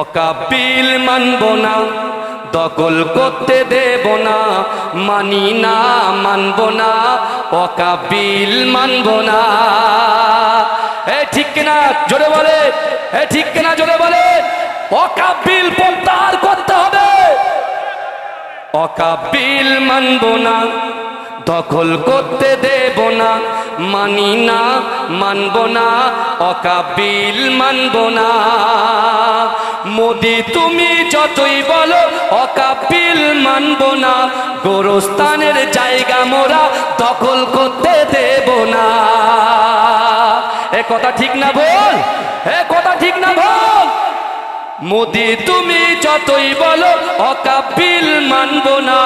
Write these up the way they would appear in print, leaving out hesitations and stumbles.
অকাবিল মানব না, দখল করতে দেব না, মানি না মানব না, অকাবিল মানব না। এ ঠিক কিনা জোরে বলে, এ ঠিক কিনা জোরে বলে। অকাবিল প্রত্যাহার করতে হবে। অকাবিল মানব না, দখল করতে দেব না, মানি না মানব না, অকাবিল মানব না। মোদি তুমি যতই বলো অকাবিল মানব না, গোরস্থানের জায়গা মোরা দখল করতে দেব না। এ কথা ঠিক না বল, এ কথা ঠিক না বল। মোদি তুমি যতই বলো অকাবিল মানব না,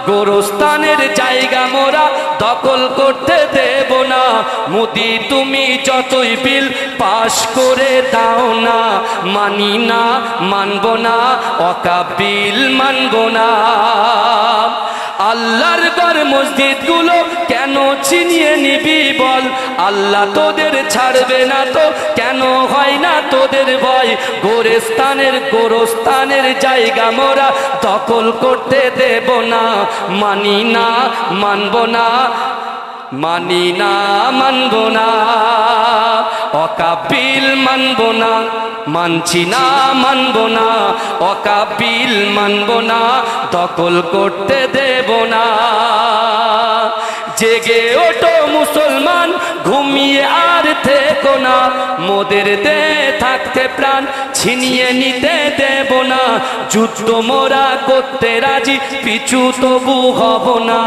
গোরস্থানের জায়গা মোরা দখল করতে দেব না। মোদি তুমি যতই বিল পাশ করে দাও না, মানি না মানব না, অকাবিল মানব না। আল্লাহর ঘর মসজিদ গুলো কেন ছিনিয়ে নিবি বল? আল্লাহ তোদের ছাড়বে না তো কেন হয় না তোদের ভয়? গোরস্থানের জায়গা মোরা দখল করতে দেব না, মানি না মানব না, মানি না মানব না, অকাবিল মানব না, মানছি না মানব না, অকাবিল মানব না, দখল করতে দেব না। জেগে ওঠো মুসলমান, ঘুমিয়ে আর থেকো না, মোদের দে থাকতে প্রাণ ছিনিয়ে নিতে দেব না। যুদ্ধ মোরা করতে রাজি, পিছু তবু হব না,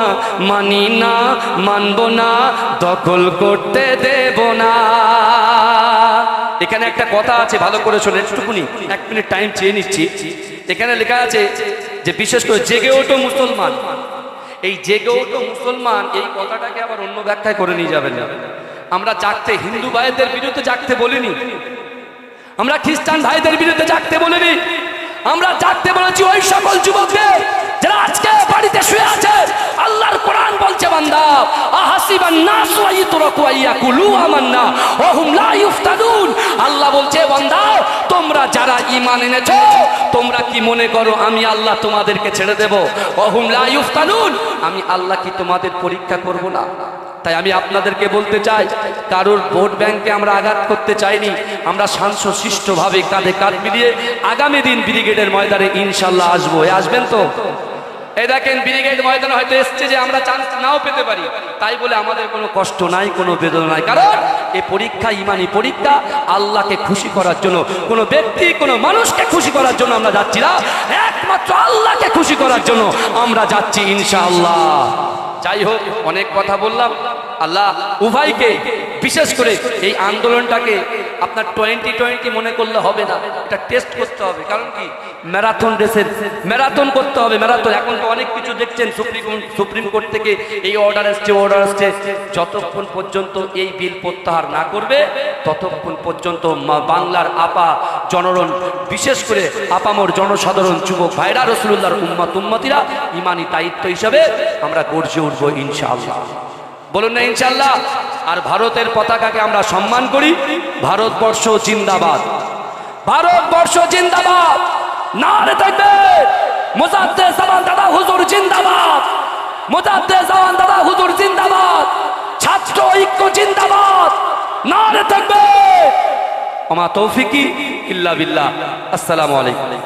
মানি না মানব না, দখল করতে দেব না। এখানে একটা কথা আছে, ভালো করে শোনেন একটুকুনি, 1 মিনিট টাইম চেয়ে নিচ্ছি। এখানে লেখা আছে যে বিশেষ করে জেগে ওঠো মুসলমান। এই জেগে ওঠো মুসলমান এই কথাটাকে আবার অন্য ব্যাখ্যায় করে নিয়ে যাবেন না। আমরা জাগতে হিন্দু ভাইদের বিরুদ্ধে জাগতে বলিনি, আমরা খ্রিস্টান ভাইদের বিরুদ্ধে জাগতে বলিনি, আমরা জাগতে বলেছি ওই সকল যুবকদের যারা আজকে বাড়িতে শুয়ে আছে। আল্লাহর কোরআন বলছে বান্দা, আহাসিবান নাস ওয়া ইতরাকু আইয়াকুলু আমান্না ওয়া হুম লা ইফতানুন। আল্লাহ বলছে বান্দা, তোমরা যারা ঈমান এনেছো তোমরা কি মনে করো আমি আল্লাহ তোমাদেরকে ছেড়ে দেব? ওয়া হুম লা ইফতানুন, আমি আল্লাহ কি তোমাদের পরীক্ষা করব না? তাই আমি আপনাদেরকে বলতে চাই, কারোর ভোট ব্যাংকে আমরা আঘাত করতে চাইনি। আমরা শান্তশিষ্টভাবে কাঁধে কাঁধ মিলিয়ে আগামী দিন ব্রিগেডের ময়দানে ইনশাল্লাহ আসবো। আসবেন তো? এই দেখেন ব্রিগেড ময়দানে হয়তো এসছে যে আমরা চান্স নাও পেতে পারি, তাই বলে আমাদের কোনো কষ্ট নাই, কোনো বেদনা নাই। কারণ এই পরীক্ষা ইমানি পরীক্ষা, আল্লাহকে খুশি করার জন্য, কোনো ব্যক্তি কোনো মানুষকে খুশি করার জন্য আমরা যাচ্ছি না, একমাত্র আল্লাহকে খুশি করার জন্য আমরা যাচ্ছি ইনশাআল্লাহ। যাই হোক, অনেক কথা বললাম। আল্লাহ উভয়কে, বিশেষ করে এই আন্দোলনটাকে আপনার 2020 মনে করলে হবে না, এটা টেস্ট করতে হবে। কারণ কি, ম্যারাথন রেসের ম্যারাথন করতে হবে, ম্যারাথন। এখন তো অনেক কিছু দেখছেন, সুপ্রিম কোর্ট থেকে এই অর্ডার আসছে, যতক্ষণ পর্যন্ত এই বিল প্রত্যাহার না করবে ততক্ষণ পর্যন্ত বাংলার আপা জনগণ, বিশেষ করে আপামর জনসাধারণ যুবক ভাইরা, রাসূলুল্লাহর উম্মতিরা ইমানি দায়িত্ব হিসাবে আমরা গর্জে উঠবো ইনশাআল্লাহ। বলুন না ইনশাআল্লাহ। আর ভারতের পতাকাকে আমরা সম্মান করি। ভারতবর্ষ জিন্দাবাদ, ভারতবর্ষ জিন্দাবাদ, নারে তাকবীর। মুজাদ্দেদ জামান দাদা হুজুর জিন্দাবাদ, মুজাদ্দেদ জামান দাদা হুজুর জিন্দাবাদ, ছাত্র ঐক্য জিন্দাবাদ, নারে তাকবীর। ওমা তৌফিকি ইল্লা বিল্লাহ। আসসালামু আলাইকুম।